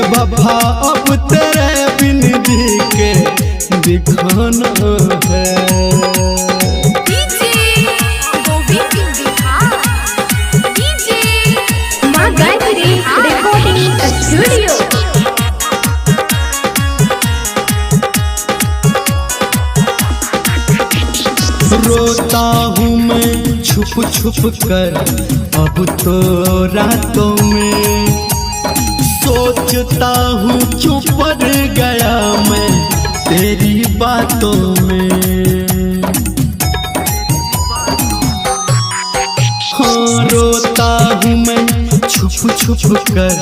बेवफा अब तेरे बिन जी के दिखाना है। रोता हूँ मैं छुप छुप कर अब तो रातों में, सोचता हूँ क्यों पड़ गया मैं तेरी बातों में। हाँ रोता हूँ मैं छुप छुप कर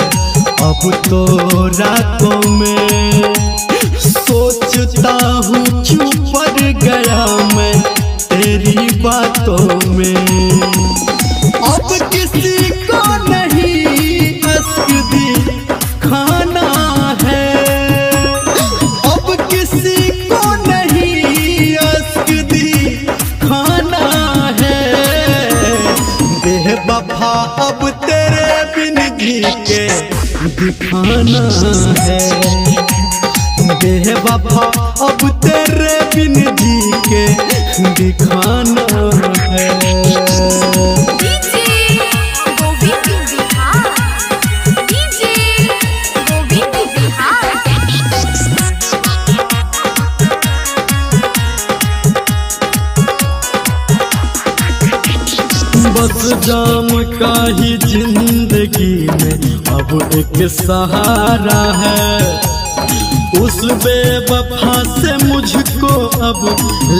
अब तो रातों में, सोचता हूँ क्यों पड़ गया मैं तेरी बातों में। अब किसी को नहीं अश्क दिखाना है, अब किसी को नहीं अश्क दिखाना है। बेवफा अब तेरे बिन जी के दिखाना है। बेवफा अब तेरे बिन जी के दिखाना है। बस जाम का ही जिंदगी में अब एक सहारा है, उस बेवफा से मुझको अब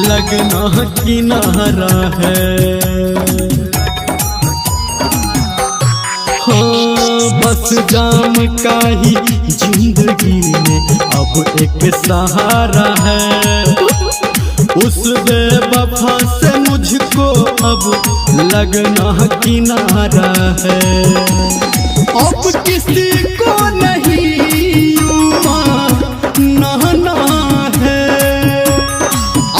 लगना किनारा है। हाँ बस जाम का ही जिंदगी में अब एक सहारा है, उस बेवफा से मुझको अब लगना किनारा है। अब किसी को नहीं नहाना है,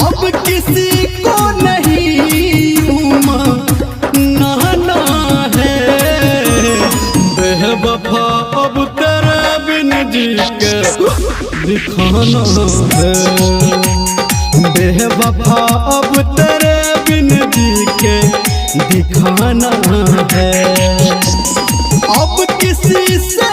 अब किसी को नहीं नहाना है। बेवफा अब तेरे बिन जी के दिखाना है। बेवफा अब तेरे बिन जी के दिखाना है। अब किसी से